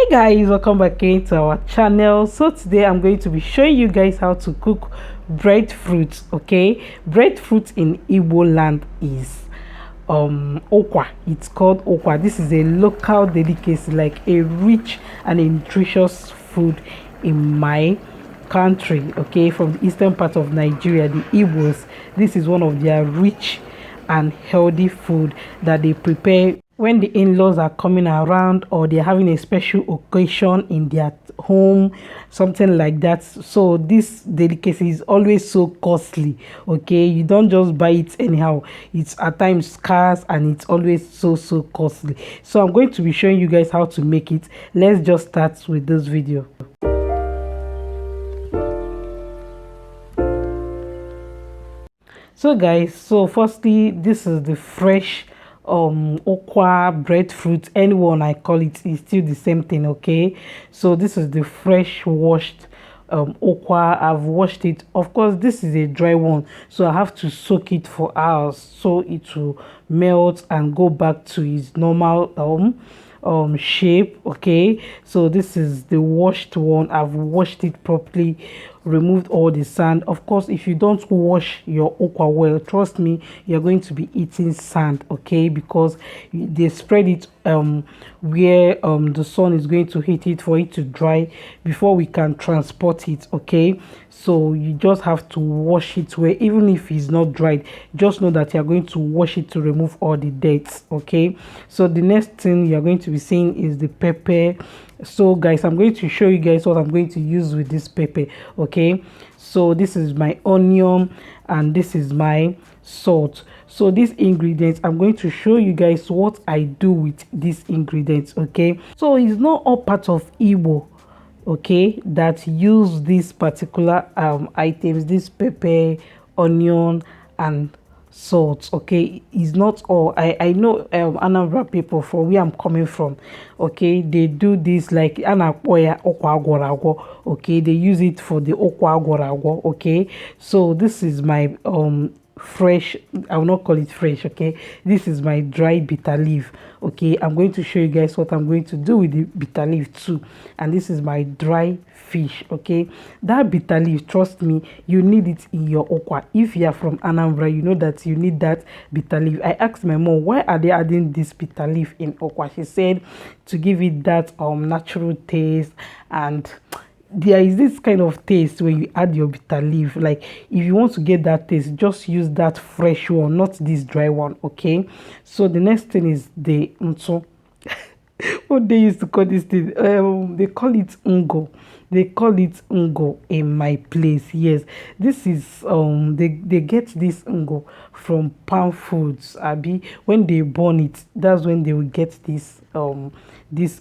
Hi guys, welcome back again to our channel. So today I'm going to be showing you guys how to cook breadfruit. Okay, breadfruit in Igbo land is okwa. It's called okwa. This is a local delicacy, like a rich and a nutritious food in my country. Okay, from the eastern part of Nigeria, the Igbos. This is one of their rich and healthy food that they prepare when the in-laws are coming around, or they're having a special occasion in their home, something like that. So this delicacy is always so costly. Okay, you don't just buy it anyhow. It's at times scarce and it's always so costly. So I'm going to be showing you guys how to make it. Let's just start with this video. So guys, so firstly, this is the fresh okwa breadfruit. Anyone I call it is still the same thing. Okay, so this is the fresh washed okwa. I've washed it. Of course, this is a dry one, so I have to soak it for hours so it will melt and go back to its normal shape. Okay, so this is the washed one. I've washed it properly, removed all the sand. Of course, if you don't wash your okwa well, trust me, you're going to be eating sand. Okay, because they spread it where the sun is going to hit it for it to dry before we can transport it. Okay, so you just have to wash it well. Even if it's not dried, just know that you're going to wash it to remove all the dirt. Okay, so the next thing you're going to be seeing is the pepper. So guys, I'm going to show you guys what I'm going to use with this pepper. Okay, so this is my onion and this is my salt. So these ingredients, I'm going to show you guys what I do with these ingredients. Okay, so it's not all part of Igbo, okay, that use these particular items, this pepper, onion and salt. Okay, is not all. I know Anambra people, from where I'm coming from, okay, they do this like anapoya okwa agwara. Okay, they use it for the okwa agwara. Okay, so this is my fresh, I will not call it fresh. Okay, this is my dry bitter leaf. Okay, I'm going to show you guys what I'm going to do with the bitter leaf too. And this is my dry fish. Okay, that bitter leaf, trust me, you need it in your okwa. If you are from Anambra, you know that you need that bitter leaf. I asked my mom, why are they adding this bitter leaf in okwa? She said to give it that natural taste, and there is this kind of taste when you add your bitter leaf. Like if you want to get that taste, just use that fresh one, not this dry one. Okay, so the next thing is the nto. What they used to call this thing, they call it Ingo. They call it Ingo in my place. Yes, this is they get this Ingo from palm foods. Abi, when they burn it, that's when they will get this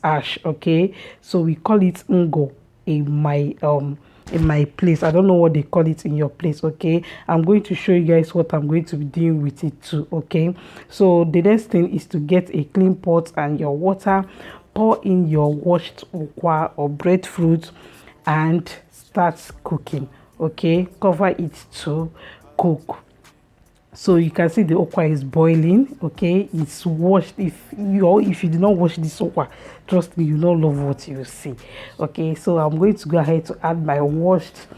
ash. Okay, so we call it Ingo in my place. I don't know what they call it in your place. Okay, I'm going to show you guys what I'm going to be doing with it too. Okay, so the next thing is to get a clean pot and your water, pour in your washed okwa or breadfruit and start cooking. Okay, cover it to cook. So you can see the okwa is boiling. Okay, it's washed. If you do not wash this okwa, trust me, you don't love what you see. Okay, so I'm going to go ahead to add my washed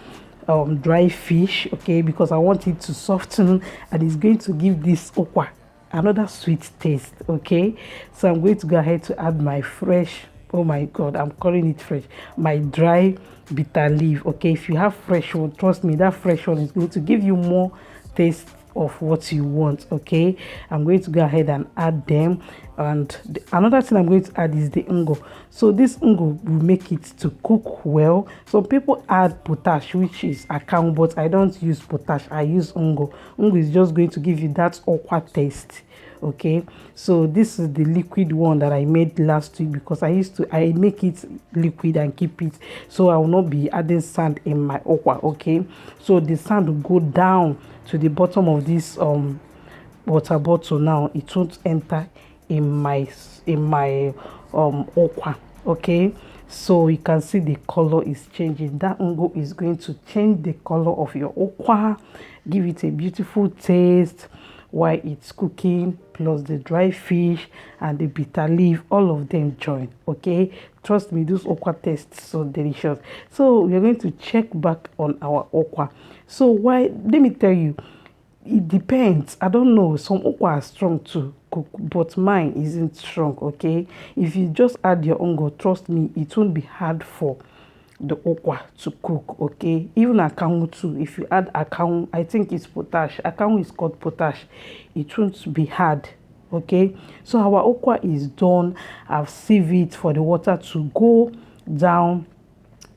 dry fish. Okay, because I want it to soften and it's going to give this okwa another sweet taste. Okay, so I'm going to go ahead to add my fresh, oh my god, I'm calling it fresh, my dry bitter leaf. Okay, if you have fresh one, trust me, that fresh one is going to give you more taste of what you want. Okay, I'm going to go ahead and add them. And another thing I'm going to add is the Ingo. So this Ingo will make it to cook well. Some people add potash, which is account, but I don't use potash, I use Ingo. Ingo is just going to give you that okwa taste. Okay, so this is the liquid one that I made last week, because I make it liquid and keep it, so I will not be adding sand in my okwa. Okay, so the sand will go down to the bottom of this water bottle. Now it won't enter in my okwa. Okay, so you can see the color is changing. That Ingo is going to change the color of your okwa, give it a beautiful taste while it's cooking, plus the dry fish and the bitter leaf, all of them join. Okay, Trust me, this okwa tastes so delicious. So we're going to check back on our okwa. So why, let me tell you, it depends. I don't know, some okwa are strong to cook, but mine isn't strong. Okay, if you just add your ongo, trust me, it won't be hard for the okwa to cook. Okay, even akamu too, if you add akamu, I think it's potash, akamu is called potash, it won't be hard. Okay, so our okwa is done. I've sieved it for the water to go down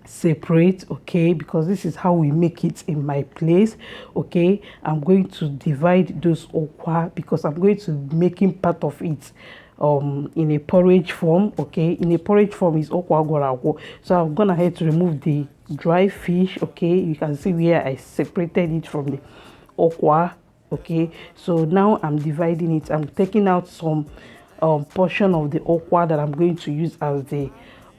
separate. Okay, because this is how we make it in my place. Okay, I'm going to divide those okwa because I'm going to be making part of it in a porridge form. Okay, in a porridge form is okwa gorago. So I'm gonna have to remove the dry fish. Okay, you can see where I separated it from the okwa. Okay, so now I'm dividing it. I'm taking out some portion of the okwa that I'm going to use as the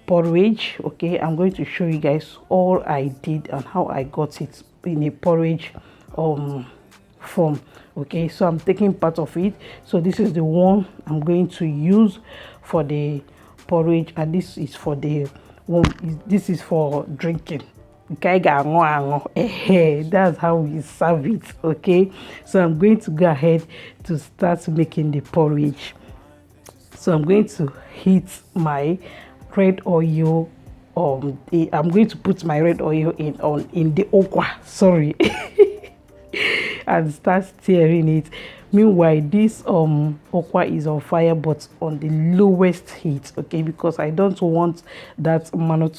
porridge. Okay, I'm going to show you guys all I did and how I got it in a porridge form. Okay, so I'm taking part of it. So this is the one I'm going to use for the porridge, and this is for the one, this is for drinking. That's how we serve it. Okay, so I'm going to go ahead to start making the porridge. So I'm going to heat my red oil. I'm going to put my red oil in the okwa, sorry, and start stirring it. Meanwhile, this okwa is on fire, but on the lowest heat. Okay, because I don't want that mano.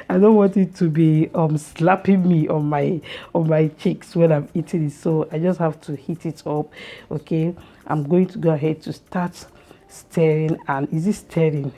I don't want it to be slapping me on my cheeks when I'm eating it. So I just have to heat it up. Okay, I'm going to go ahead to start stirring. And is it stirring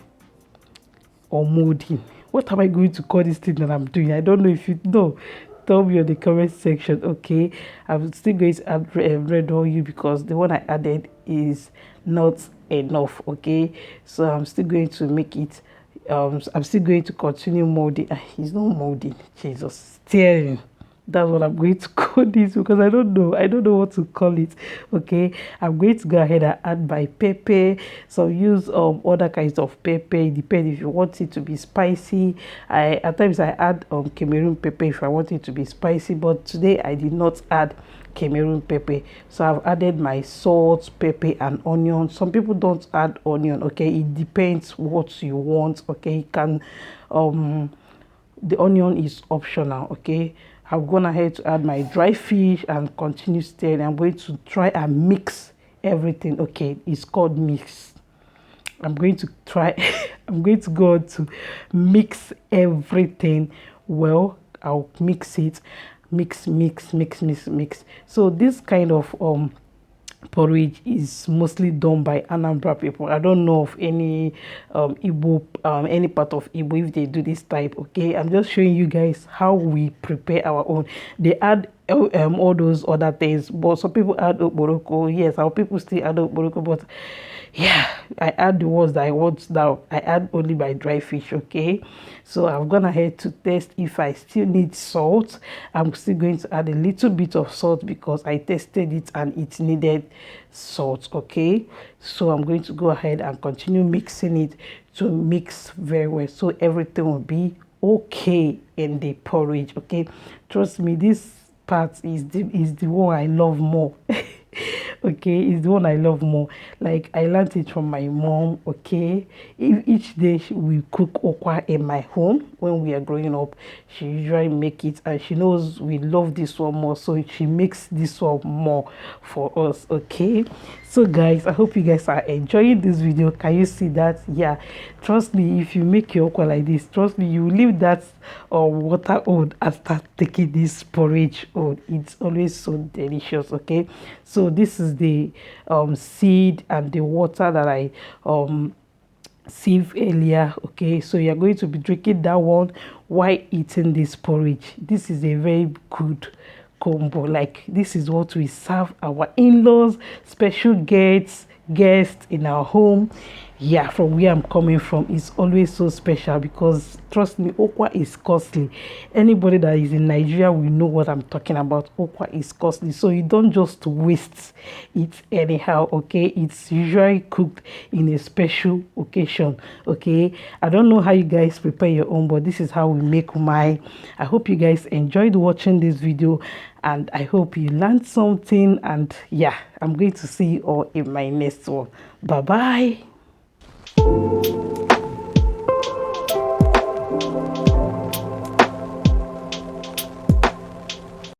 or molding? What am I going to call this thing that I'm doing? I don't know. If you know, tell me in the comment section. Okay, I'm still going to add red oil because the one I added is not enough. Okay, so I'm still going to make it. I'm still going to continue molding. It's not molding, Jesus, stirring. That's what I'm going to call this because I don't know what to call it. Okay, I'm going to go ahead and add my Pepe. So use other kinds of pepper. It depends if you want it to be spicy. At times I add Cameroon pepper if I want it to be spicy, but today I did not add Cameroon pepper. So I've added my salt, pepper, and onion. Some people don't add onion. Okay, it depends what you want. Okay, you can the onion is optional. Okay, I've gone ahead to add my dry fish and continue stirring. I'm going to try and mix everything. Okay, it's called mix. I'm going to try I'm going to go on to mix everything well. I'll mix it, mix. So this kind of porridge is mostly done by Anambra people. I don't know of any Igbo, any part of Igbo if they do this type. Okay, I'm just showing you guys how we prepare our own. They add all those other things, but some people add okporoko. Yes, our people still add okporoko, but yeah, I add the ones that I want now. I add only my dry fish. Okay, so I've gone ahead to test if I still need salt. I'm still going to add a little bit of salt because I tested it and it needed salt. Okay, so I'm going to go ahead and continue mixing it to mix very well so everything will be okay in the porridge. Okay, trust me, this part is the one I love more. Okay, it's the one I love more. Like, I learned it from my mom. Okay, each day we cook okwa in my home when we are growing up. She usually make it, and she knows we love this one more, so she makes this one more for us. Okay, so guys, I hope you guys are enjoying this video. Can you see that? Yeah, trust me, if you make your okwa like this, trust me, you leave that water on and start taking this porridge on. It's always so delicious. Okay, so this is the seed and the water that I sieve earlier. Okay, so you're going to be drinking that one while eating this porridge. This is a very good combo. Like, this is what we serve our in-laws, special guests in our home. yeah, from where I'm coming from, it's always so special because trust me, okwa is costly. Anybody that is in Nigeria will know what I'm talking about. Okwa is costly, so you don't just waste it anyhow. Okay, it's usually cooked in a special occasion. Okay, I don't know how you guys prepare your own, but this is how we make mine. I hope you guys enjoyed watching this video, and I hope you learned something. And yeah, I'm going to see you all in my next one. Bye bye.